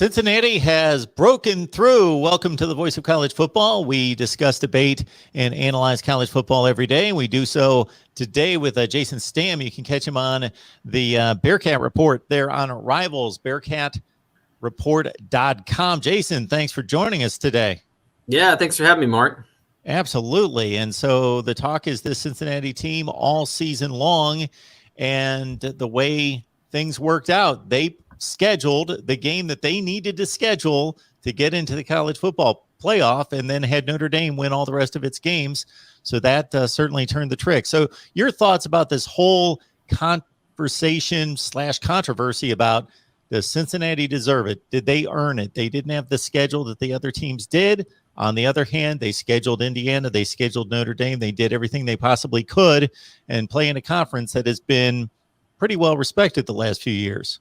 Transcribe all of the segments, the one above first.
Cincinnati has broken through. Welcome to the Voice of College Football. We discuss, debate, and analyze college football every day. We do so today with Jason Stamm. You can catch him on the Bearcat Report there on Rivals, bearcatreport.com. Jason, thanks for joining us today. Yeah, thanks for having me, Mark. Absolutely. And so the talk is this Cincinnati team all season long, and the way things worked out, they scheduled the game that they needed to schedule to get into the college football playoff, and then had Notre Dame win all the rest of its games. So that certainly turned the trick. So your thoughts about this whole conversation / controversy about does Cincinnati deserve it? Did they earn it? They didn't have the schedule that the other teams did. On the other hand, they scheduled Indiana, they scheduled Notre Dame, they did everything they possibly could and play in a conference that has been pretty well respected the last few years.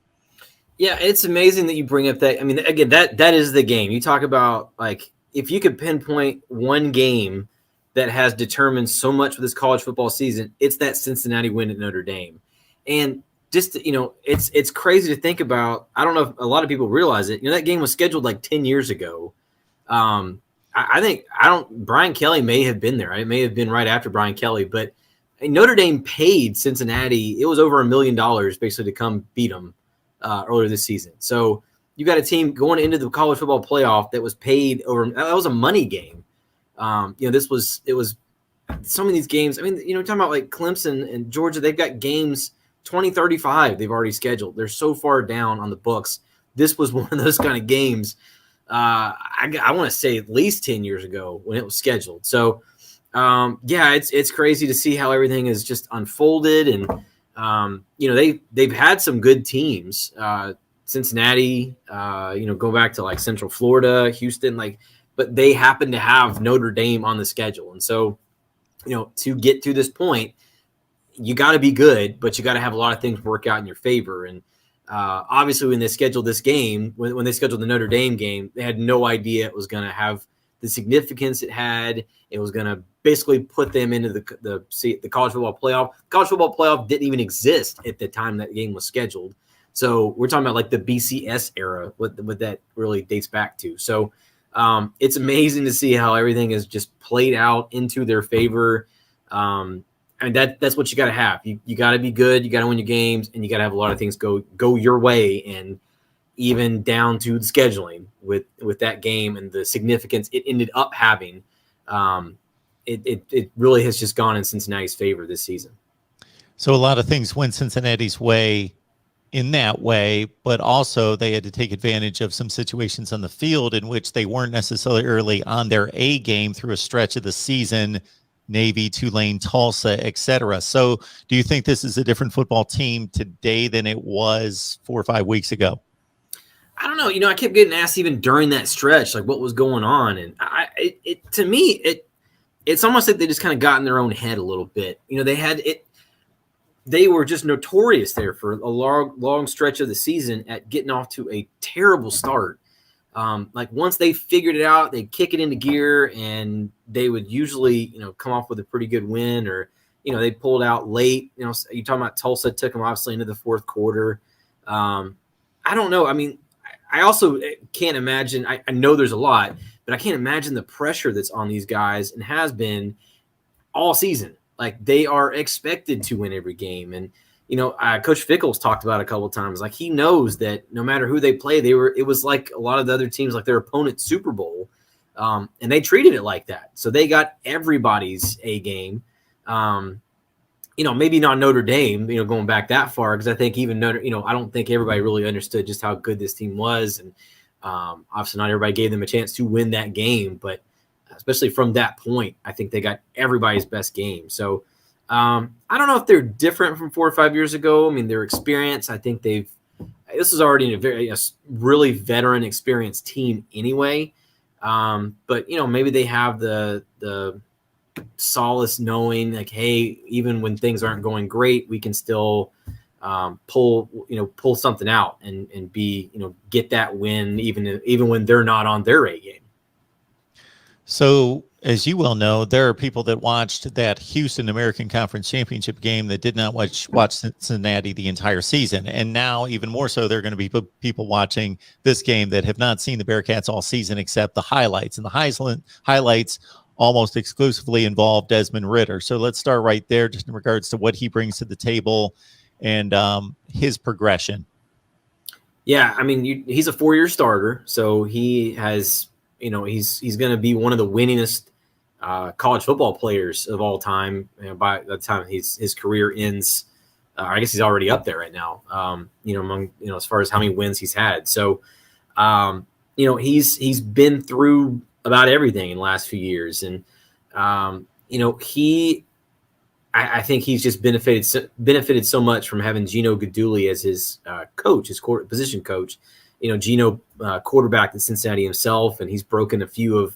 Yeah, it's amazing that you bring up that. I mean, again, that is the game. You talk about, like, if you could pinpoint one game that has determined so much for this college football season, it's that Cincinnati win at Notre Dame. And just, it's crazy to think about. I don't know if a lot of people realize it. That game was scheduled like 10 years ago. Brian Kelly may have been there. It may have been right after Brian Kelly, but Notre Dame paid Cincinnati. It was over $1 million basically to come beat them earlier this season. So you got a team going into the college football playoff that was paid over. That was a money game. It was some of these games. I mean, talking about like Clemson and Georgia, they've got games 2035 they've already scheduled. They're so far down on the books. This was one of those kind of games. I want to say at least 10 years ago when it was scheduled. So, it's crazy to see how everything is just unfolded. And, they've had some good teams, Cincinnati, go back to like Central Florida, Houston, but they happen to have Notre Dame on the schedule. And so, to get to this point, you got to be good, but you got to have a lot of things work out in your favor. And, obviously, when they scheduled this game, when they scheduled the Notre Dame game, they had no idea it was going to have the significance it had. It was going to basically put them into the college football playoff. College football playoff didn't even exist at the time that game was scheduled. So we're talking about like the BCS era, what that really dates back to. So it's amazing to see how everything is just played out into their favor. That's what you got to have. You got to be good. You got to win your games, and you got to have a lot of things go your way, and even down to the scheduling with that game and the significance it ended up having. It really has just gone in Cincinnati's favor this season. So a lot of things went Cincinnati's way in that way, but also they had to take advantage of some situations on the field in which they weren't necessarily on their A game through a stretch of the season. Navy, Tulane, Tulsa, etc. So do you think this is a different football team today than it was 4 or 5 weeks ago? I don't know. I kept getting asked even during that stretch, like what was going on. And to me, it's almost like they just kind of got in their own head a little bit. They were just notorious there for a long stretch of the season at getting off to a terrible start. Once they figured it out, they'd kick it into gear, and they would usually, come off with a pretty good win, or, they pulled out late. You're talking about Tulsa took them obviously into the fourth quarter. I don't know. I mean, I also can't imagine. I know there's a lot, but I can't imagine the pressure that's on these guys and has been all season. Like, they are expected to win every game, and Coach Fickle's talked about it a couple of times. Like, he knows that no matter who they play, it was like a lot of the other teams, like their opponent's Super Bowl, and they treated it like that. So they got everybody's A game. Maybe not Notre Dame, going back that far, because I think even I don't think everybody really understood just how good this team was, and obviously not everybody gave them a chance to win that game. But especially from that point, I think they got everybody's best game. So. I don't know if they're different from 4 or 5 years ago. I mean, their experience, I think this is already a really veteran experienced team anyway. But maybe they have the solace knowing, like, hey, even when things aren't going great, we can still pull something out and be, get that win even when they're not on their A game. So As you well know, there are people that watched that Houston American Conference Championship game that did not watch Cincinnati the entire season. And now, even more so, there are going to be people watching this game that have not seen the Bearcats all season except the highlights. And the highlights almost exclusively involve Desmond Ritter. So let's start right there, just in regards to what he brings to the table and his progression. Yeah, I mean, he's a 4-year starter, so he has, he's going to be one of the winningest college football players of all time. By the time his career ends, I guess he's already up there right now. Among as far as how many wins he's had. So, he's been through about everything in the last few years, and I think he's just benefited so much from having Gino Guidugli as his coach, his position coach. Gino quarterbacked at Cincinnati himself, and he's broken a few of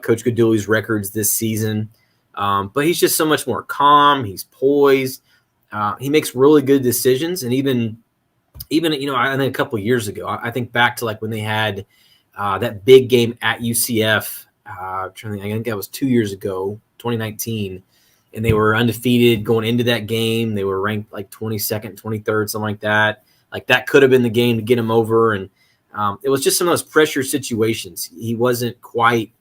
Coach Guidugli's records this season. But he's just so much more calm. He's poised. He makes really good decisions, and even I think a couple of years ago, I think back to like when they had that big game at UCF. I think that was 2 years ago, 2019. And they were undefeated going into that game. They were ranked like 22nd, 23rd, something like that. Like that could have been the game to get him over. And it was just some of those pressure situations. He wasn't quite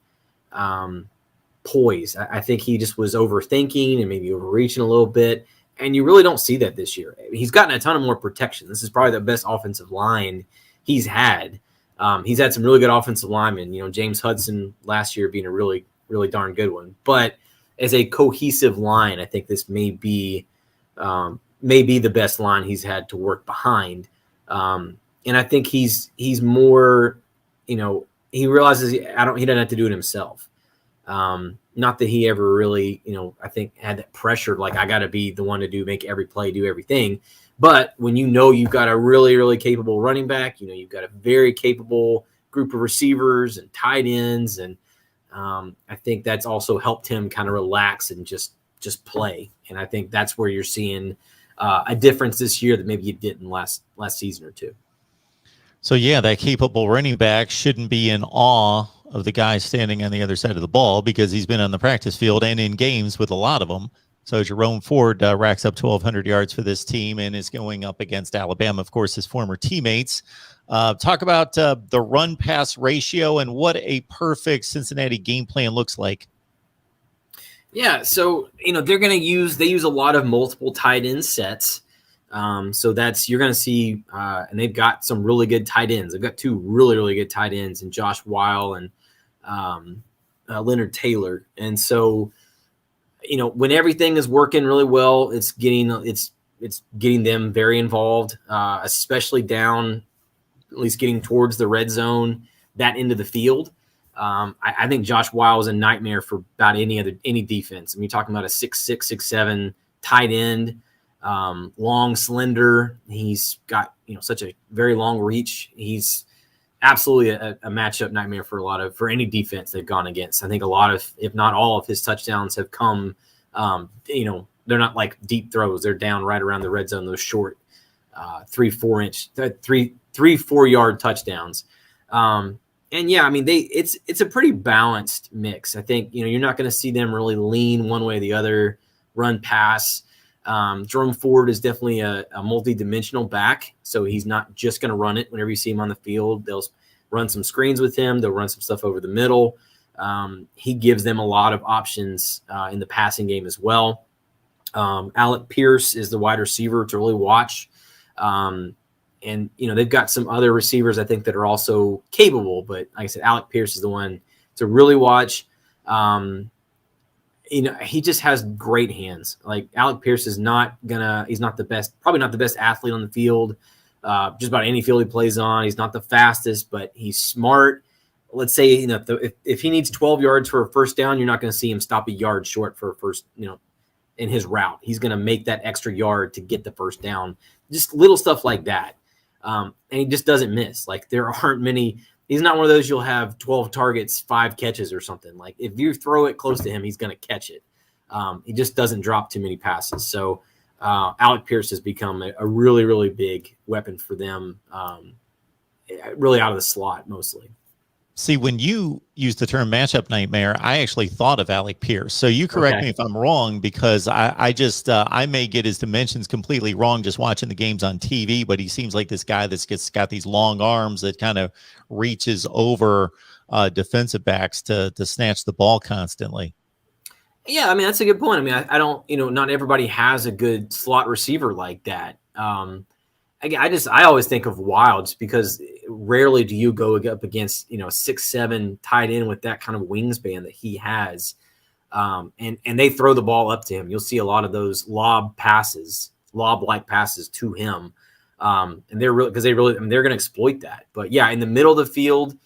poised. I think he just was overthinking and maybe overreaching a little bit. And you really don't see that this year. He's gotten a ton of more protection. This is probably the best offensive line he's had. He's had some really good offensive linemen. James Hudson last year being a really, really darn good one. But as a cohesive line, I think this may be the best line he's had to work behind. And I think he's more, he realizes he doesn't have to do it himself. Not that he ever really, I think had that pressure, like I got to be the one to make every play, do everything. But when you've got a really, really capable running back, you've got a very capable group of receivers and tight ends, and I think that's also helped him kind of relax and just play. And I think that's where you're seeing a difference this year that maybe you didn't last season or two. So, yeah, that capable running back shouldn't be in awe of the guy standing on the other side of the ball because he's been on the practice field and in games with a lot of them. So Jerome Ford racks up 1,200 yards for this team and is going up against Alabama, of course, his former teammates. Talk about the run-pass ratio and what a perfect Cincinnati game plan looks like. Yeah, so they're going to they use a lot of multiple tight end sets. So you're going to see, and they've got some really good tight ends. They've got two really, really good tight ends in Josh Weil and Leonard Taylor. And so, when everything is working really well, it's getting them very involved, especially down, at least getting towards the red zone, that end of the field. I think Josh Weil is a nightmare for about any defense. I mean, you're talking about a 6'6", 6'7" tight end, long, slender. He's got such a very long reach. He's absolutely a matchup nightmare for any defense they've gone against. I think a lot of, if not all of his touchdowns have come, they're not like deep throws. They're down right around the red zone, those short 3-4 yard touchdowns. And yeah, I mean, it's a pretty balanced mix. I think, you're not going to see them really lean one way or the other, run pass. Jerome Ford is definitely a multi-dimensional back. So he's not just going to run it whenever you see him on the field. They'll run some screens with him. They'll run some stuff over the middle. He gives them a lot of options in the passing game as well. Alec Pierce is the wide receiver to really watch. And, they've got some other receivers, I think, that are also capable. But like I said, Alec Pierce is the one to really watch. He just has great hands. Like Alec Pierce he's not the best, probably not the best athlete on the field. Just about any field he plays on. He's not the fastest, but he's smart. Let's say, if he needs 12 yards for a first down, you're not going to see him stop a yard short for a first, in his route. He's going to make that extra yard to get the first down. Just little stuff like that. And he just doesn't miss. Like there aren't many. He's not one of those you'll have 12 targets, 5 catches or something. Like if you throw it close to him, he's going to catch it. He just doesn't drop too many passes. So Alec Pierce has become a really, really big weapon for them, really out of the slot mostly. See, when you use the term matchup nightmare, I actually thought of Alec Pierce. So you correct me if I'm wrong, because I just I may get his dimensions completely wrong just watching the games on TV. But he seems like this guy that's got these long arms that kind of reaches over defensive backs to snatch the ball constantly. Yeah, I mean, that's a good point. I mean, I don't, not everybody has a good slot receiver like that. I always think of Wilds because rarely do you go up against 6'7" tight end with that kind of wingspan that he has, and they throw the ball up to him. You'll see a lot of those lob like passes to him, and they're really they're going to exploit that. But yeah, in the middle of the field,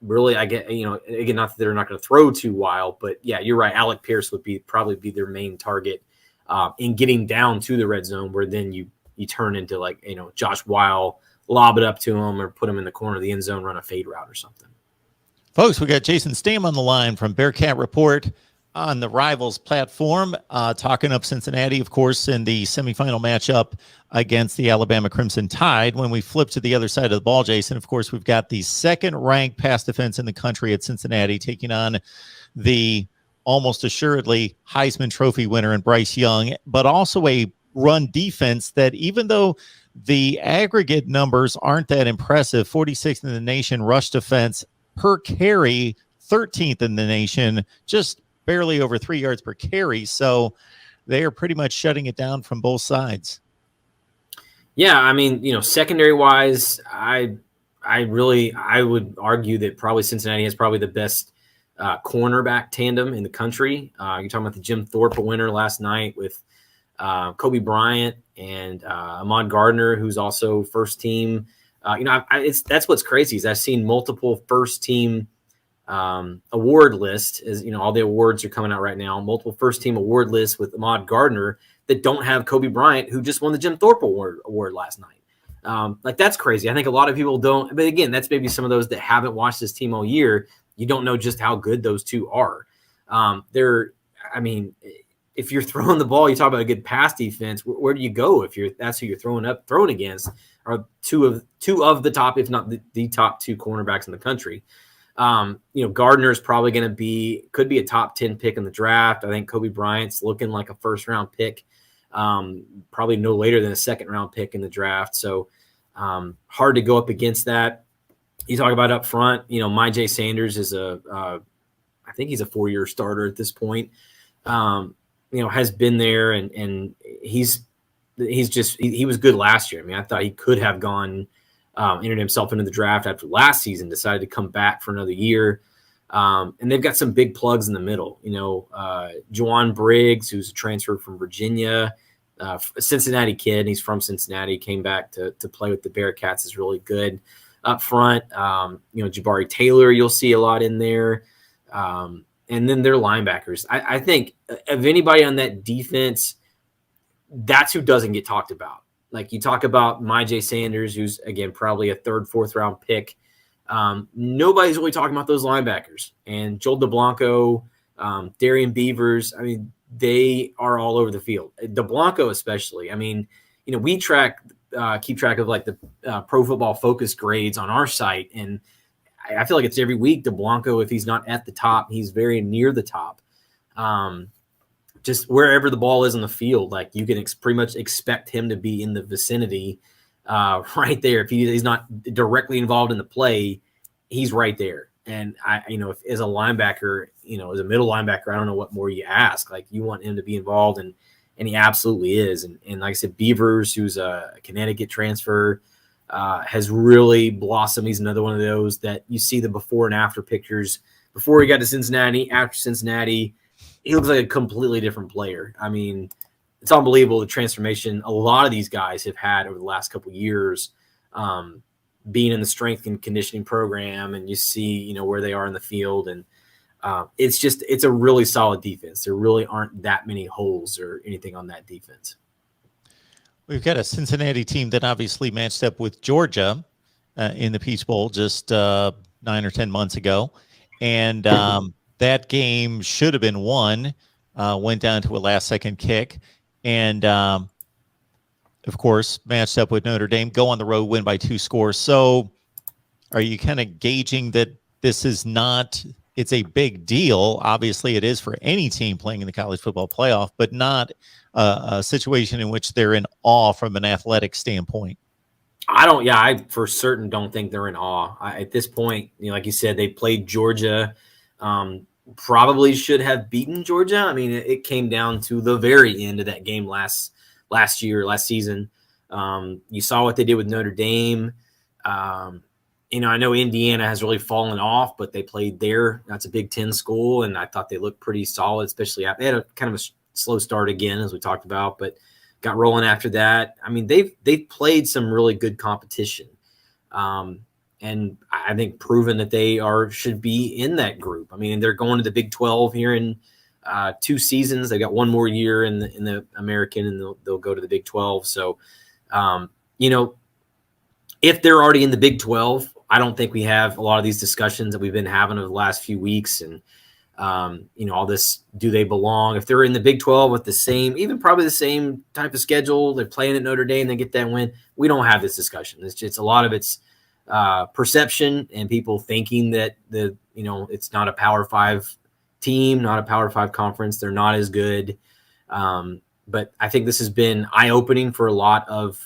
really, I get again, not that they're not going to throw too wild, but yeah, you're right. Alec Pierce would probably be their main target in getting down to the red zone, where then you turn into Josh Weil, lob it up to him or put him in the corner of the end zone, run a fade route or something. Folks, we got Jason Stam on the line from Bearcat Report on the Rivals platform, talking up Cincinnati, of course, in the semifinal matchup against the Alabama Crimson Tide. When we flip to the other side of the ball, Jason, of course, we've got the second-ranked pass defense in the country at Cincinnati taking on the almost assuredly Heisman Trophy winner in Bryce Young, but also a run defense that, even though the aggregate numbers aren't that impressive, 46th in the nation rush defense per carry, 13th in the nation, just barely over 3 yards per carry. So they are pretty much shutting it down from both sides. Yeah, I mean, secondary wise, I would argue that probably Cincinnati has probably the best cornerback tandem in the country. You're talking about the Jim Thorpe winner last night with Kobe Bryant and Ahmad Gardner, who's also first team. That's what's crazy is I've seen multiple first team award lists, as all the awards are coming out right now. Multiple first team award lists with Ahmad Gardner that don't have Kobe Bryant, who just won the Jim Thorpe award last night. That's crazy. I think a lot of people don't. But again, that's maybe some of those that haven't watched this team all year. You don't know just how good those two are. If you're throwing the ball, you talk about a good pass defense. Where do you go if that's who you're throwing against? Are two of the top, if not the top two cornerbacks in the country. Gardner is probably going to could be a top 10 pick in the draft. I think Kobe Bryant's looking like a first round pick, probably no later than a second round pick in the draft. So hard to go up against that. You talk about up front, Myjai Sanders is I think he's a 4-year starter at this point. Has been there and he was good last year. I mean, I thought he could have entered himself into the draft after last season, decided to come back for another year. And they've got some big plugs in the middle, Juwan Briggs, who's a transfer from Virginia, a Cincinnati kid. He's from Cincinnati, came back to play with the Bearcats, is really good up front. Jabari Taylor, you'll see a lot in there. And then their linebackers. I think of anybody on that defense, that's who doesn't get talked about. Like you talk about Myjai Sanders, who's, again, probably a 3rd, 4th round pick. Nobody's really talking about those linebackers. And Joel DeBlanco, Darian Beavers, I mean, they are all over the field. DeBlanco especially. I mean, we keep track of like the Pro Football Focus grades on our site, and I feel like it's every week DeBlanco, if he's not at the top, he's very near the top. Just wherever the ball is on the field, like you can pretty much expect him to be in the vicinity right there. If he's not directly involved in the play, he's right there. And as a linebacker, as a middle linebacker, I don't know what more you ask. Like you want him to be involved, and he absolutely is. And like I said, Beavers, who's a Connecticut transfer, has really blossomed. He's another one of those that you see the before and after pictures. Before he got to Cincinnati, after Cincinnati, he looks like a completely different player. I mean, it's unbelievable the transformation a lot of these guys have had over the last couple of years, being in the strength and conditioning program, and you see, where they are in the field. And it's a really solid defense. There really aren't that many holes or anything on that defense. We've got a Cincinnati team that obviously matched up with Georgia in the Peach Bowl just 9 or 10 months ago. And that game should have been won, went down to a last-second kick. And, of course, matched up with Notre Dame, go on the road, win by 2 scores. So Are you kind of gauging that this is not, it's a big deal? Obviously, it is for any team playing in the college football playoff, but not a situation in which they're in awe from an athletic standpoint. I for certain don't think they're in awe. At this point, like you said, they played Georgia. Probably should have beaten Georgia. I mean, it came down to the very end of that game last season. You saw what they did with Notre Dame. I know Indiana has really fallen off, but they played there. That's a Big Ten school, and I thought they looked pretty solid, especially they had a kind of a slow start again, as we talked about, but got rolling after that. I mean, they've played some really good competition, and I think proven that they should be in that group. I mean, they're going to the Big 12 here in 2 seasons. They got one more year in the American, and they'll go to the Big 12. So, if they're already in the Big 12, I don't think we have a lot of these discussions that we've been having over the last few weeks, and all this, do they belong? If they're in the Big 12 with probably the same type of schedule, they're playing at Notre Dame, they get that win. We don't have this discussion. It's just a lot of it's perception and people thinking that it's not a Power 5 team, not a Power 5 conference. They're not as good. But I think this has been eye-opening for a lot of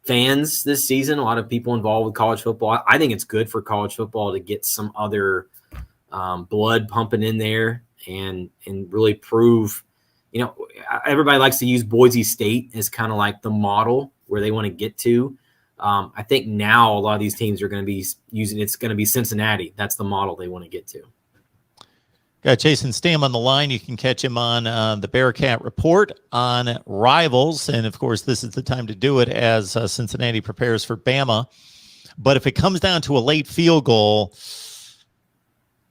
fans this season, a lot of people involved with college football. I think it's good for college football to get some other blood pumping in there and really prove, everybody likes to use Boise State as kind of like the model where they want to get to. I think now a lot of these teams are going to be it's going to be Cincinnati. That's the model they want to get to. Got Jason Stam on the line. You can catch him on the Bearcat Report on Rivals. And, of course, this is the time to do it as Cincinnati prepares for Bama. But if it comes down to a late field goal,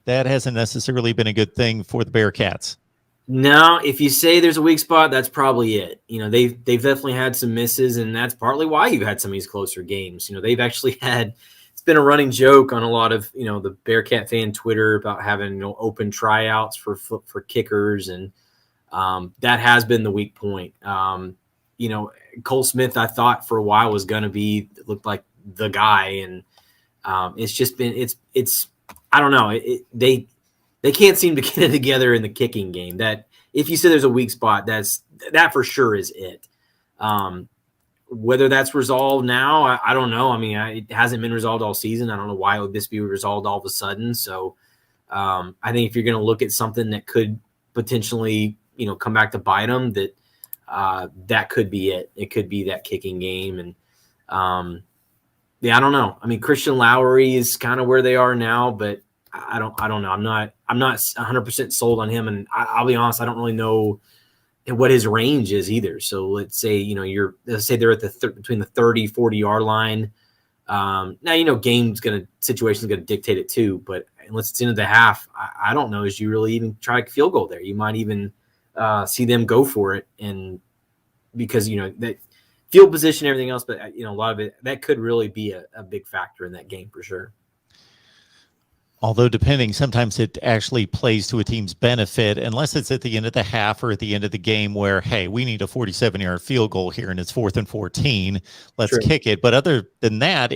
that hasn't necessarily been a good thing for the Bearcats. No, if you say there's a weak spot, that's probably it. They've definitely had some misses, and that's partly why you've had some of these closer games. They've actually had – it's been a running joke on a lot of, the Bearcat fan Twitter about having open tryouts for kickers, and that has been the weak point. Cole Smith, I thought for a while was going to looked like the guy, and it's just been it's I don't know. They can't seem to get it together in the kicking game. That if you say there's a weak spot, that for sure is it. Whether that's resolved now, I don't know. I mean, it hasn't been resolved all season. I don't know why would this be resolved all of a sudden. So I think if you're going to look at something that could potentially, come back to bite them, that could be it. It could be that kicking game. And I don't know. I mean, Christian Lowry is kind of where they are now, but I don't know. I'm not 100% sold on him. And I'll be honest, I don't really know what his range is either. So let's say, let's say they're at between the 30, 40 yard line. Now, situation's going to dictate it too, but unless it's into the half, I don't know. As you really even try a field goal there, you might even see them go for it. And because, that field position, everything else, but a lot of it, that could really be a big factor in that game for sure. Although sometimes it actually plays to a team's benefit, unless it's at the end of the half or at the end of the game where, hey, we need a 47-yard field goal here and it's 4th and 14. Let's kick it. But other than that,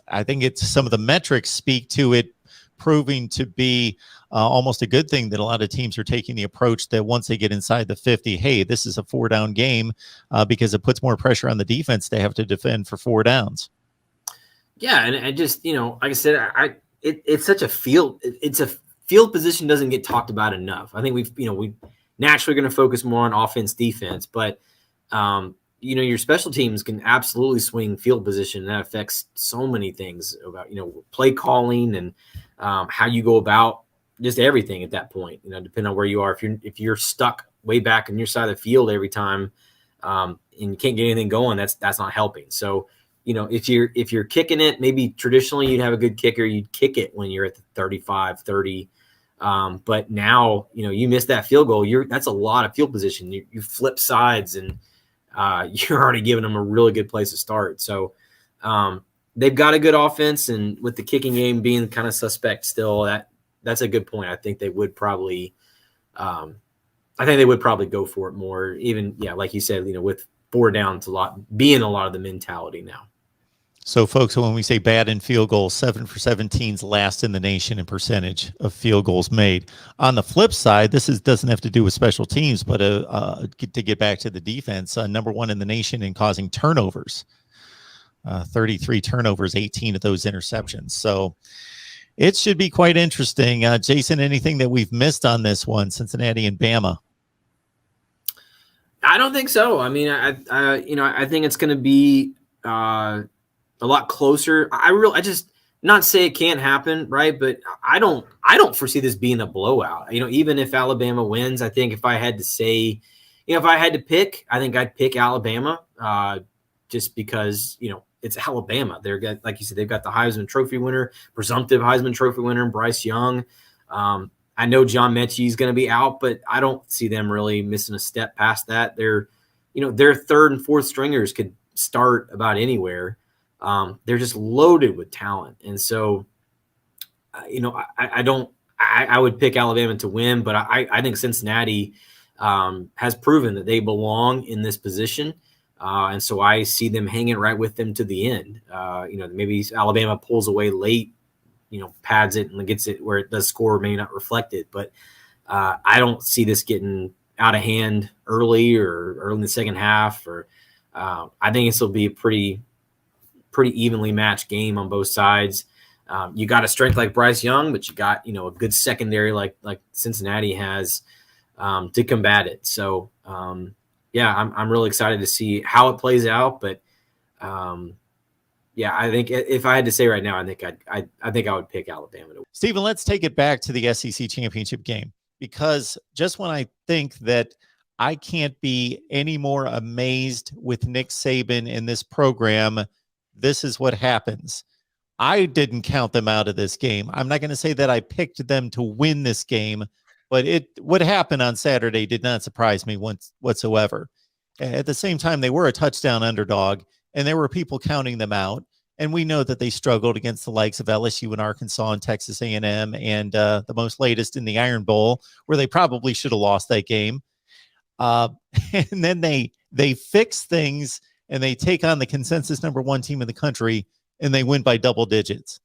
I think it's some of the metrics speak to it proving to be almost a good thing that a lot of teams are taking the approach that once they get inside the 50, hey, this is a 4-down game because it puts more pressure on the defense. They have to defend for 4 downs. Yeah, and I just, like I said, it's such a field. It's a field position doesn't get talked about enough. I think we naturally going to focus more on offense, defense, but your special teams can absolutely swing field position. And that affects so many things about play calling and how you go about just everything at that point. Depending on where you are. If you're stuck way back on your side of the field every time and you can't get anything going, that's not helping. So. If you're kicking it, maybe traditionally you'd have a good kicker. You'd kick it when you're at the 35, 30. But now, you miss that field goal. That's a lot of field position. You flip sides and you're already giving them a really good place to start. So they've got a good offense, and with the kicking game being kind of suspect still, that's a good point. I think they would probably go for it more. Even like you said, with 4 downs, being a lot of the mentality now. So, folks, when we say bad in field goals, 7 for 17's last in the nation in percentage of field goals made. On the flip side, doesn't have to do with special teams, but to get back to the defense, number one in the nation in causing turnovers. 33 turnovers, 18 of those interceptions. So it should be quite interesting. Jason, anything that we've missed on this one, Cincinnati and Bama? I don't think so. I mean, I think it's going to be a lot closer. I just not say it can't happen, right? But I don't foresee this being a blowout. Even if Alabama wins, I think if I had to say, if I had to pick, I think I'd pick Alabama, just because it's Alabama. They're got, like you said, they've got the Heisman Trophy winner, presumptive Heisman Trophy winner, Bryce Young. I know John Mechie is going to be out, but I don't see them really missing a step past that. Their third and fourth stringers could start about anywhere. They're just loaded with talent. And so, I would pick Alabama to win, but I think Cincinnati has proven that they belong in this position. And so I see them hanging right with them to the end. Maybe Alabama pulls away late, pads it and gets it where the score may not reflect it. But I don't see this getting out of hand early or early in the second half. I think this will be a pretty evenly matched game on both sides. You got a strength like Bryce Young, but you got a good secondary like Cincinnati has to combat it. So I'm really excited to see how it plays out. But I think if I had to say right now, I think I would pick Alabama to win. Stephen, let's take it back to the SEC championship game, because just when I think that I can't be any more amazed with Nick Saban in this program, this is what happens. I didn't count them out of this game. I'm not going to say that I picked them to win this game, but what happened on Saturday did not surprise me whatsoever. At the same time, they were a touchdown underdog, and there were people counting them out. And we know that they struggled against the likes of LSU and Arkansas and Texas A&M and the most latest in the Iron Bowl, where they probably should have lost that game. And then they fix things, and they take on the consensus number one team in the country, and they win by double digits.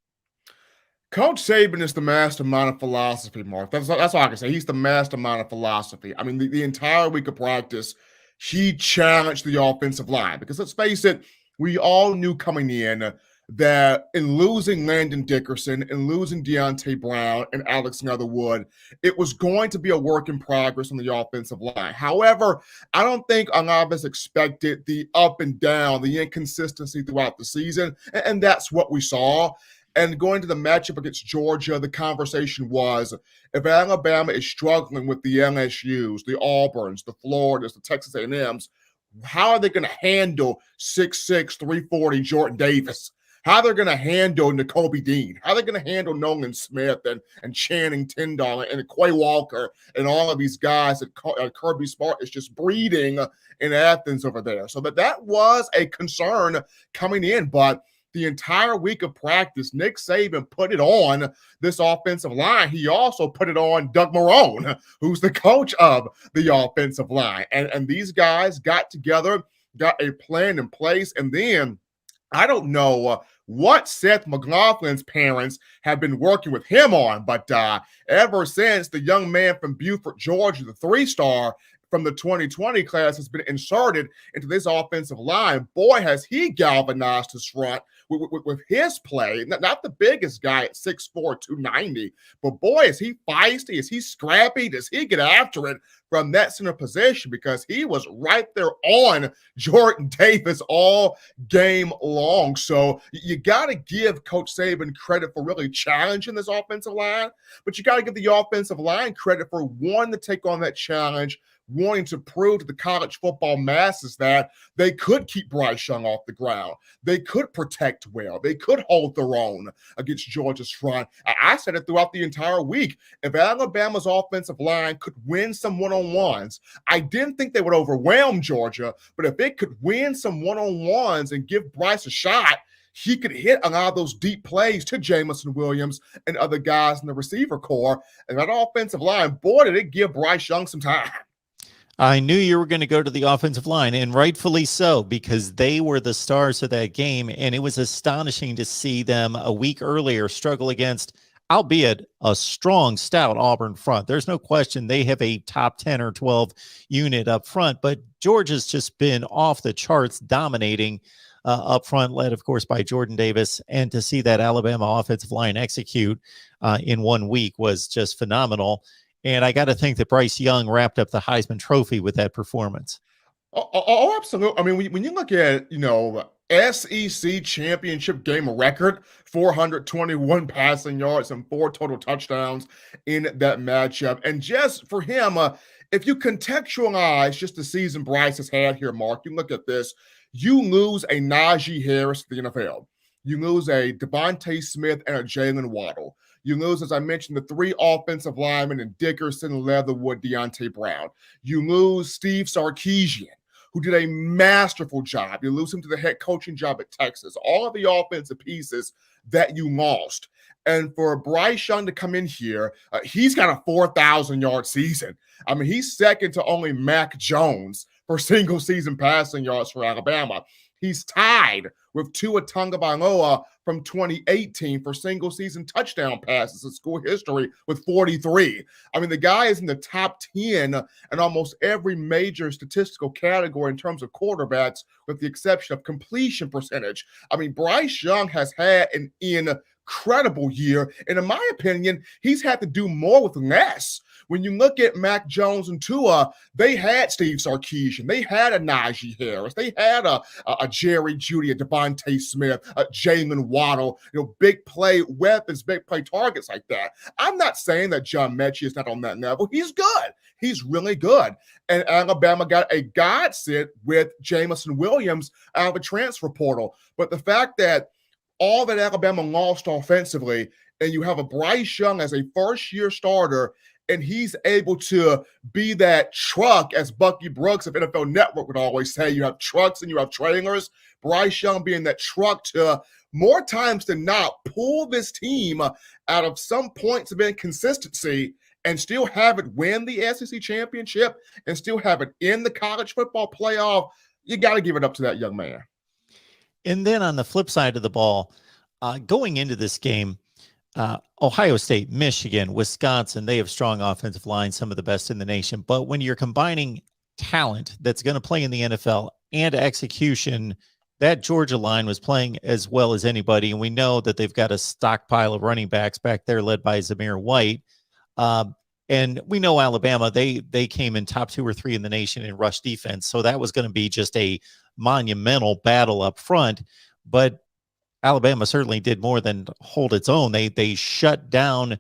Coach Saban is the mastermind of philosophy, Mark. That's all I can say. He's the mastermind of philosophy. I mean, the entire week of practice, he challenged the offensive line, because let's face it, we all knew coming in that in losing Landon Dickerson and losing Deontay Brown and Alex Leatherwood, it was going to be a work in progress on the offensive line. However, I don't think a lot of us expected the up and down, the inconsistency throughout the season, and that's what we saw. And going to the matchup against Georgia, the conversation was, if Alabama is struggling with the LSUs, the Auburns, the Floridas, the Texas A&Ms, how are they going to handle 6'6", 340 Jordan Davis? How they're going to handle Nakobe Dean? How they're going to handle Nolan Smith and Channing Tindall and Quay Walker and all of these guys that Kirby Smart is just breeding in Athens over there? So that was a concern coming in, but the entire week of practice, Nick Saban put it on this offensive line. He also put it on Doug Marrone, who's the coach of the offensive line. And these guys got together, got a plan in place, and then I don't know what Seth McLaughlin's parents have been working with him on, but ever since the young man from Beaufort, Georgia, the 3-star from the 2020 class, has been inserted into this offensive line, boy, has he galvanized his front with his play. Not the biggest guy at 6'4", 290, but boy, is he feisty, is he scrappy, does he get after it from that center position, because he was right there on Jordan Davis all game long. So you got to give Coach Saban credit for really challenging this offensive line, but you got to give the offensive line credit for wanting to take on that challenge, wanting to prove to the college football masses that they could keep Bryce Young off the ground. They could protect well. They could hold their own against Georgia's front. I said it throughout the entire week. If Alabama's offensive line could win some one-on-ones, I didn't think they would overwhelm Georgia, but if it could win some one-on-ones and give Bryce a shot, he could hit a lot of those deep plays to Jamison Williams and other guys in the receiver core. And that offensive line, boy, did it give Bryce Young some time. I knew you were going to go to the offensive line, and rightfully so, because they were the stars of that game. And it was astonishing to see them a week earlier struggle against, albeit a strong, stout Auburn front. There's no question they have a top 10 or 12 unit up front, but Georgia's just been off the charts, dominating up front, led, of course, by Jordan Davis. And to see that Alabama offensive line execute in 1 week was just phenomenal. And I got to think that Bryce Young wrapped up the Heisman Trophy with that performance. Absolutely. I mean, when you look at, SEC championship game record, 421 passing yards and 4 total touchdowns in that matchup. And just for him, if you contextualize just the season Bryce has had here, Mark, you look at this, you lose a Najee Harris to the NFL. You lose a Devontae Smith and a Jalen Waddle. You lose, as I mentioned, the 3 offensive linemen in Dickerson, Leatherwood, Deontay Brown. You lose Steve Sarkisian, who did a masterful job. You lose him to the head coaching job at Texas. All of the offensive pieces that you lost. And for Bryce Young to come in here, he's got a 4,000-yard season. I mean, he's second to only Mac Jones for single-season passing yards for Alabama. He's tied with Tua Tagovailoa from 2018 for single-season touchdown passes in school history with 43. I mean, the guy is in the top 10 in almost every major statistical category in terms of quarterbacks, with the exception of completion percentage. I mean, Bryce Young has had an incredible year, and in my opinion, he's had to do more with less. When you look at Mac Jones and Tua, they had Steve Sarkisian, they had a Najee Harris, they had a Jerry Jeudy, a Devontae Smith, a Jalen Waddle, big play weapons, big play targets like that. I'm not saying that John Mechie is not on that level. He's good. He's really good. And Alabama got a godsend with Jamison Williams out of a transfer portal. But the fact that all that Alabama lost offensively, and you have a Bryce Young as a first-year starter, and he's able to be that truck, as Bucky Brooks of NFL Network would always say. You have trucks and you have trailers. Bryce Young being that truck to, more times than not, pull this team out of some points of inconsistency and still have it win the SEC championship and still have it in the college football playoff. You got to give it up to that young man. And then on the flip side of the ball, going into this game, Ohio State, Michigan, Wisconsin, they have strong offensive lines, some of the best in the nation. But when you're combining talent that's going to play in the NFL and execution, that Georgia line was playing as well as anybody. And we know that they've got a stockpile of running backs back there led by Zamir White. And we know Alabama, they came in top 2 or 3 in the nation in rush defense. So that was going to be just a monumental battle up front. But Alabama certainly did more than hold its own. They shut down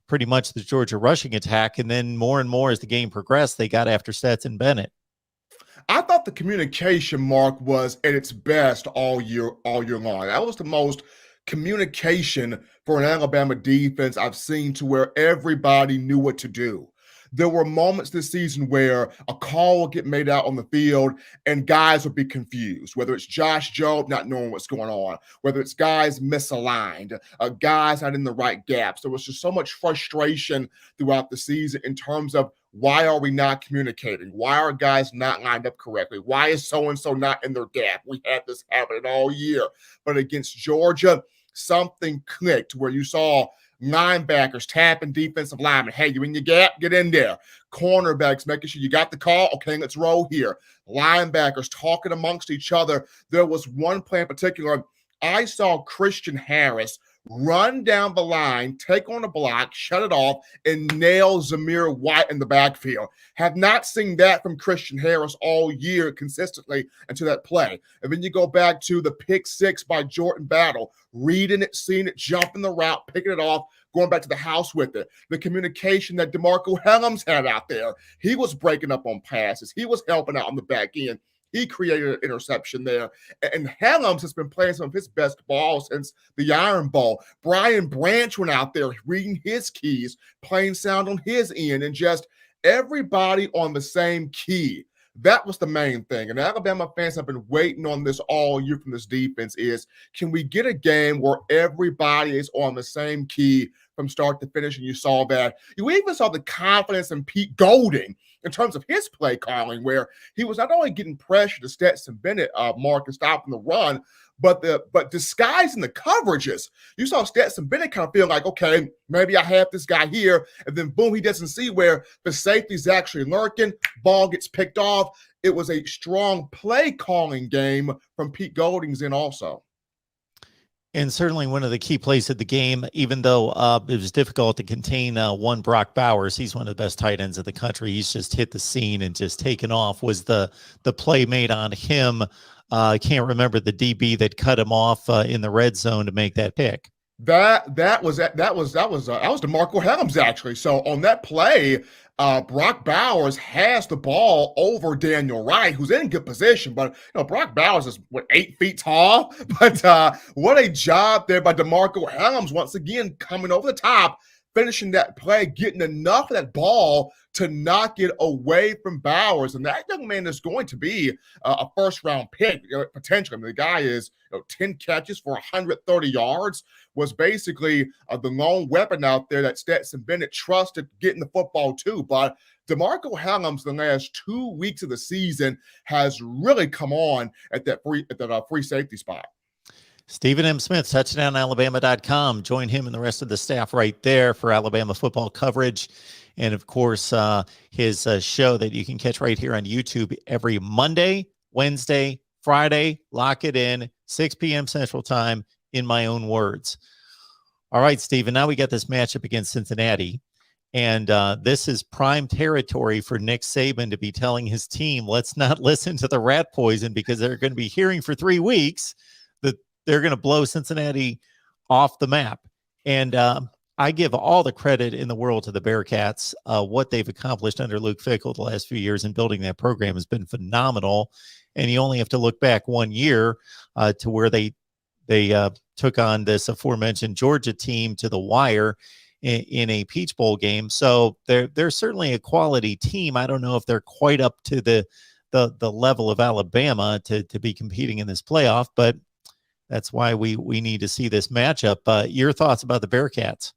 pretty much the Georgia rushing attack. And then more and more as the game progressed, they got after Stetson Bennett. I thought the communication, Mark, was at its best all year long. That was the most communication for an Alabama defense I've seen, to where everybody knew what to do. There were moments this season where a call would get made out on the field and guys would be confused, whether it's Josh Jobe not knowing what's going on, whether it's guys misaligned, guys not in the right gaps. There was just so much frustration throughout the season in terms of, why are we not communicating? Why are guys not lined up correctly? Why is so-and-so not in their gap? We had this happening all year. But against Georgia, something clicked where you saw linebackers tapping defensive linemen. Hey, you in your gap? Get in there. Cornerbacks making sure you got the call. Okay, let's roll here. Linebackers talking amongst each other. There was one play in particular. I saw Christian Harris run down the line, take on a block, shut it off, and nail Zamir White in the backfield. Have not seen that from Christian Harris all year consistently until that play. And then you go back to the pick 6 by Jordan Battle, reading it, seeing it, jumping the route, picking it off, going back to the house with it. The communication that DeMarco Hellams had out there. He was breaking up on passes. He was helping out on the back end. He created an interception there. And Hellams has been playing some of his best ball since the Iron Bowl. Brian Branch went out there reading his keys, playing sound on his end, and just everybody on the same key. That was the main thing. And Alabama fans have been waiting on this all year from this defense is, can we get a game where everybody is on the same key from start to finish, and you saw that. You even saw the confidence in Pete Golding in terms of his play calling, where he was not only getting pressure to Stetson Bennett, Mark, and stopping the run, but disguising the coverages. You saw Stetson Bennett kind of feel like, okay, maybe I have this guy here, and then boom, he doesn't see where the safety's actually lurking. Ball gets picked off. It was a strong play calling game from Pete Golding's end also. And certainly one of the key plays of the game, even though it was difficult to contain one Brock Bowers, he's one of the best tight ends in the country. He's just hit the scene and just taken off, was the play made on him. I can't remember the DB that cut him off in the red zone to make that pick. That was DeMarco Helms, actually. So on that play, Brock Bowers has the ball over Daniel Wright, who's in good position. But Brock Bowers is 8 feet tall. But what a job there by DeMarco Helms, once again coming over the top, finishing that play, getting enough of that ball to knock it away from Bowers. And that young man is going to be a first-round pick, potentially. I mean, the guy is 10 catches for 130 yards, was basically the lone weapon out there that Stetson Bennett trusted getting the football to. But DeMarco Helms, the last 2 weeks of the season, has really come on at that free safety spot. Stephen M. Smith, touchdownalabama.com. Join him and the rest of the staff right there for Alabama football coverage. And, of course, his show that you can catch right here on YouTube every Monday, Wednesday, Friday. Lock it in, 6 p.m. Central Time, in my own words. All right, Stephen, now we got this matchup against Cincinnati. And this is prime territory for Nick Saban to be telling his team, let's not listen to the rat poison, because they're going to be hearing for 3 weeks that they're going to blow Cincinnati off the map. And I give all the credit in the world to the Bearcats. What they've accomplished under Luke Fickell the last few years in building that program has been phenomenal. And you only have to look back 1 year to where they took on this aforementioned Georgia team to the wire in a Peach Bowl game. So they're certainly a quality team. I don't know if they're quite up to the level of Alabama to be competing in this playoff, but that's why we need to see this matchup. Your thoughts about the Bearcats?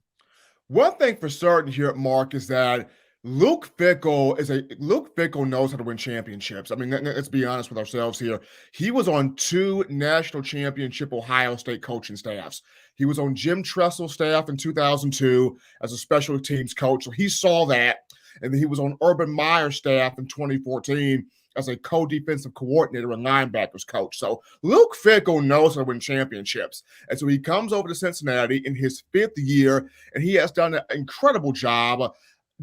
One thing for certain here, Mark, is that Luke Fickell knows how to win championships. I mean, let's be honest with ourselves here. He was on 2 national championship Ohio State coaching staffs. He was on Jim Tressel's staff in 2002 as a special teams coach. So he saw that. And then he was on Urban Meyer's staff in 2014 as a co-defensive coordinator and linebackers coach. So Luke Fickell knows how to win championships. And so he comes over to Cincinnati in his 5th year, and he has done an incredible job.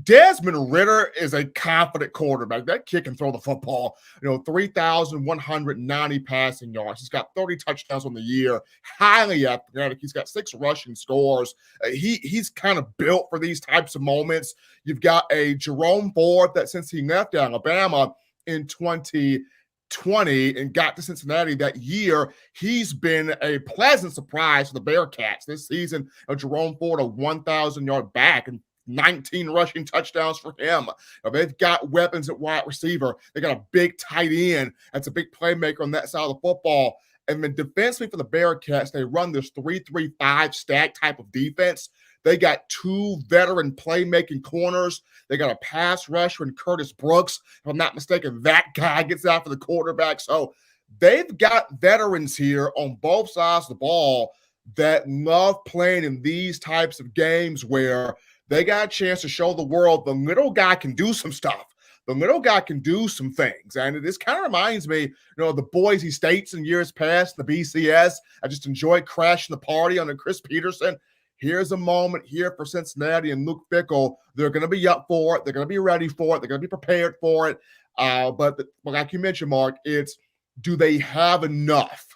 Desmond Ridder is a confident quarterback. That kid can throw the football. 3,190 passing yards. He's got 30 touchdowns on the year. Highly athletic. He's got 6 rushing scores. He's kind of built for these types of moments. You've got a Jerome Ford that since he left Alabama in 2020 and got to Cincinnati that year, he's been a pleasant surprise for the Bearcats this season. Jerome Ford, a 1,000-yard back and 19 rushing touchdowns for him. They've got weapons at wide receiver. They got a big tight end. That's a big playmaker on that side of the football. And then defensively for the Bearcats, they run this 3-3-5 stack type of defense. They got 2 veteran playmaking corners. They got a pass rusher in Curtis Brooks. If I'm not mistaken, that guy gets out for the quarterback. So they've got veterans here on both sides of the ball that love playing in these types of games where they got a chance to show the world the little guy can do some stuff. The little guy can do some things. And this kind of reminds me, the Boise States in years past, the BCS. I just enjoyed crashing the party under Chris Peterson. Here's a moment here for Cincinnati and Luke Fickell. They're going to be up for it. They're going to be ready for it. They're going to be prepared for it. But like you mentioned, Mark, it's do they have enough?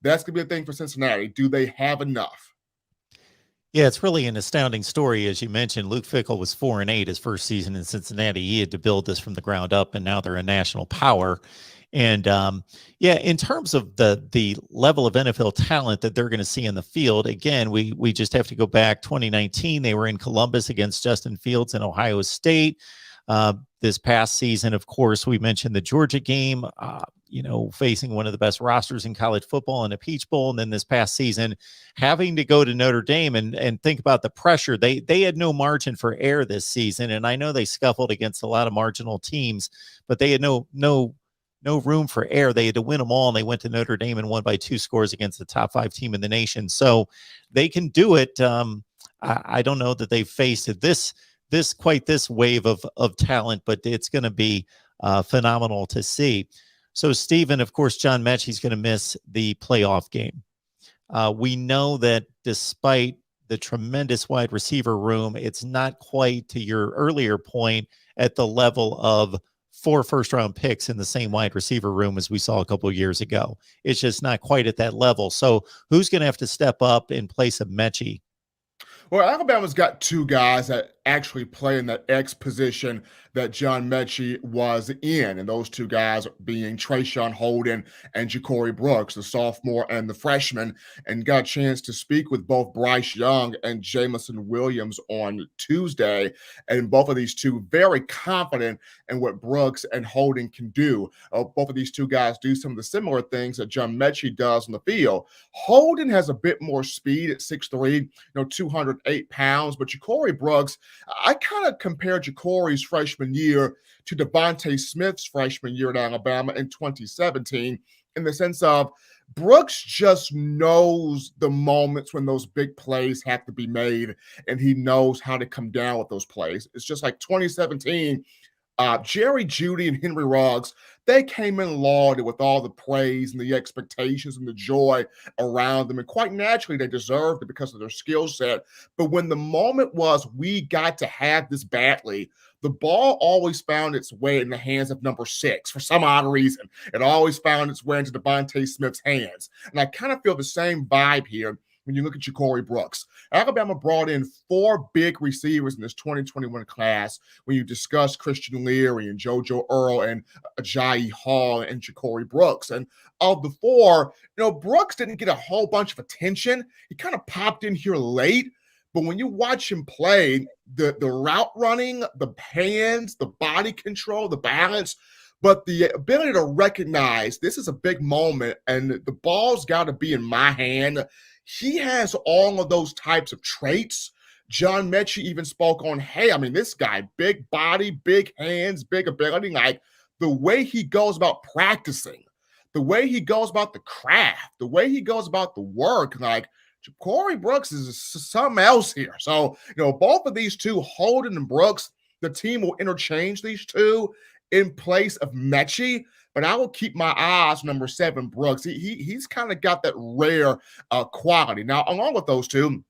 That's going to be a thing for Cincinnati. Do they have enough? Yeah, it's really an astounding story. As you mentioned, Luke Fickell was 4-8 his first season in Cincinnati. He had to build this from the ground up, and now they're a national power. And in terms of the level of NFL talent that they're going to see in the field, again, we just have to go back 2019. They were in Columbus against Justin Fields in Ohio State. This past season, of course, we mentioned the Georgia game. facing one of the best rosters in college football in a Peach Bowl. And then this past season, having to go to Notre Dame and think about the pressure. They had no margin for error this season. And I know they scuffled against a lot of marginal teams, but they had no room for error. They had to win them all. And they went to Notre Dame and won by 2 scores against the top 5 team in the nation. So they can do it. I don't know that they've faced this wave of talent, but it's going to be phenomenal to see. So, Stephen, of course, John Mechie's going to miss the playoff game. We know that despite the tremendous wide receiver room, it's not quite, to your earlier point, at the level of 4 first-round picks in the same wide receiver room as we saw a couple of years ago. It's just not quite at that level. So who's going to have to step up in place of Mechie? Well, Alabama's got 2 guys that actually play in that X position that John Mechie was in, and those 2 guys being Trayshawn Holden and Ja'Cory Brooks, the sophomore and the freshman, and got a chance to speak with both Bryce Young and Jamison Williams on Tuesday, and both of these 2 very confident in what Brooks and Holden can do. Both of these 2 guys do some of the similar things that John Mechie does on the field. Holden has a bit more speed at 6'3", 208 pounds, but Ja'Cory Brooks, I kind of compare Ja'Cory's freshman year to Devontae Smith's freshman year at Alabama in 2017, in the sense of Brooks just knows the moments when those big plays have to be made, and he knows how to come down with those plays. It's just like 2017, Jerry Jeudy and Henry Ruggs, they came in lauded with all the praise and the expectations and the joy around them. And quite naturally, they deserved it because of their skill set. But when the moment was, we got to have this badly, the ball always found its way in the hands of number 6 for some odd reason. It always found its way into Devontae Smith's hands. And I kind of feel the same vibe here when you look at Ja'Cory Brooks. Alabama brought in 4 big receivers in this 2021 class when you discuss Christian Leary and JoJo Earl and Ajayi Hall and Ja'Cory Brooks. And of the 4, Brooks didn't get a whole bunch of attention. He kind of popped in here late. But when you watch him play, the route running, the hands, the body control, the balance, but the ability to recognize this is a big moment and the ball's got to be in my hand, he has all of those types of traits. John Mechie even spoke on, hey, this guy, big body, big hands, big ability, like the way he goes about practicing, the way he goes about the craft, the way he goes about the work, like Ja'Cory Brooks is something else here. So, both of these 2, Holden and Brooks, the team will interchange these 2 in place of Mechie, but I will keep my eyes on number 7, Brooks. He's kind of got that rare quality. Now, along with those 2,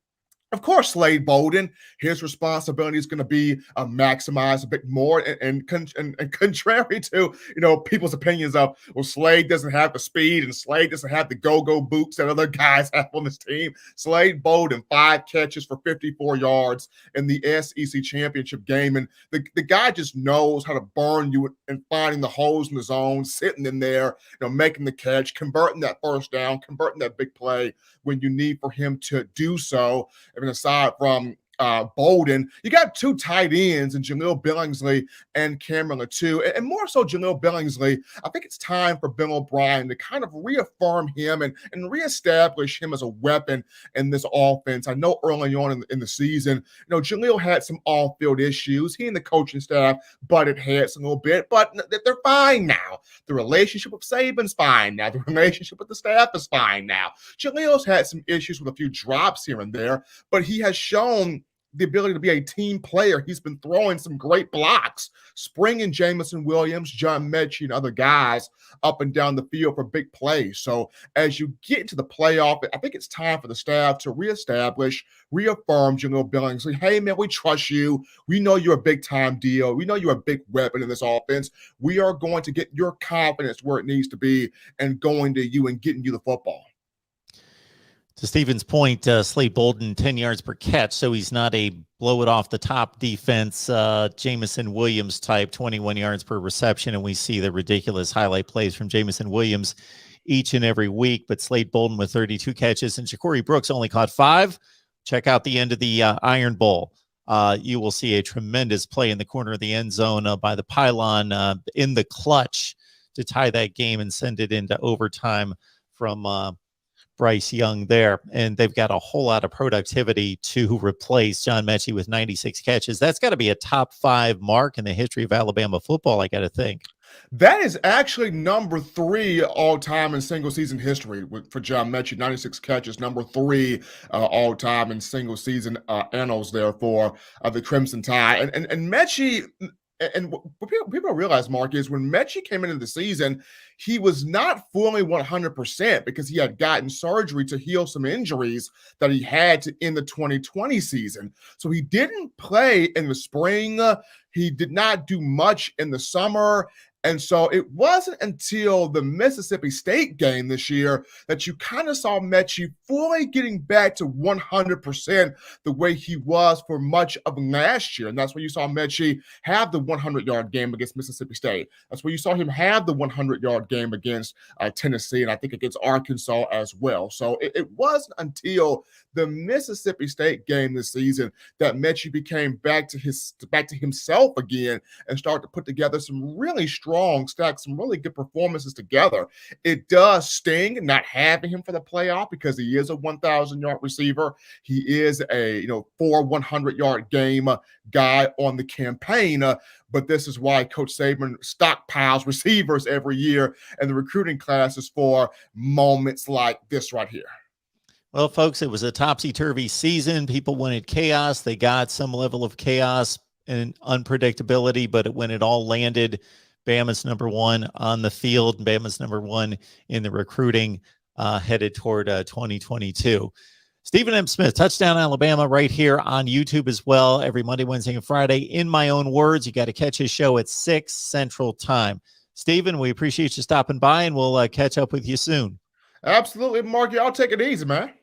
of course, Slade Bolden, his responsibility is going to be maximized a bit more. And contrary to, people's opinions of, well, Slade doesn't have the speed and Slade doesn't have the go-go boots that other guys have on this team. Slade Bolden, 5 catches for 54 yards in the SEC championship game. And the guy just knows how to burn you and finding the holes in the zone, sitting in there, making the catch, converting that first down, converting that big play when you need for him to do so. I mean, aside from Bolden, you got 2 tight ends in Jaleel Billingsley and Cameron Latou. And more so Jaleel Billingsley, I think it's time for Bill O'Brien to kind of reaffirm him and reestablish him as a weapon in this offense. I know early on in the season, Jaleel had some off-field issues. He and the coaching staff butted heads a little bit, but they're fine now. The relationship with Saban's fine now. The relationship with the staff is fine now. Jaleel's had some issues with a few drops here and there, but he has shown the ability to be a team player. He's been throwing some great blocks, springing Jamison Williams, John Mechie, and other guys up and down the field for big plays. So as you get into the playoff, I think it's time for the staff to reestablish, reaffirm Jaleel Billingsley. Hey, man, we trust you. We know you're a big-time deal. We know you're a big weapon in this offense. We are going to get your confidence where it needs to be and going to you and getting you the football. To Stephen's point, Slade Bolden, 10 yards per catch, so he's not a blow-it-off-the-top defense, Jamison Williams type, 21 yards per reception, and we see the ridiculous highlight plays from Jamison Williams each and every week, but Slade Bolden with 32 catches, and Ja'Cory Brooks only caught 5. Check out the end of the Iron Bowl. You will see a tremendous play in the corner of the end zone by the pylon in the clutch to tie that game and send it into overtime from Bryce Young there. And they've got a whole lot of productivity to replace John Mechie with 96 catches. That's got to be a top 5 mark in the history of Alabama football, I got to think. That is actually number 3 all-time in single-season history for John Mechie, 96 catches, number 3 all-time in single-season annals there for the Crimson Tide. And Mechie, and what people realize, Mark, is when Mechie came into the season, he was not fully 100% because he had gotten surgery to heal some injuries that he had in the 2020 season. So he didn't play in the spring. He did not do much in the summer. And so it wasn't until the Mississippi State game this year that you kind of saw Mechie fully getting back to 100% the way he was for much of last year. And that's where you saw Mechie have the 100-yard game against Mississippi State. That's where you saw him have the 100-yard game against Tennessee, and I think against Arkansas as well. So it wasn't until the Mississippi State game this season that Mechie became back to himself again and started to put together some really strong stacks, some really good performances together. It does sting not having him for the playoff because he is a 1,000-yard receiver. He is a 100-yard game guy on the campaign. But this is why Coach Saban stockpiles receivers every year, and the recruiting class is for moments like this right here. Well, folks, it was a topsy-turvy season. People wanted chaos. They got some level of chaos and unpredictability, but when it all landed, Bama's number 1 on the field, and Bama's number 1 in the recruiting headed toward 2022. Stephen M. Smith, Touchdown Alabama, right here on YouTube as well, every Monday, Wednesday, and Friday. In my own words, you got to catch his show at 6 Central Time. Stephen, we appreciate you stopping by, and we'll catch up with you soon. Absolutely, Marky. I'll take it easy, man.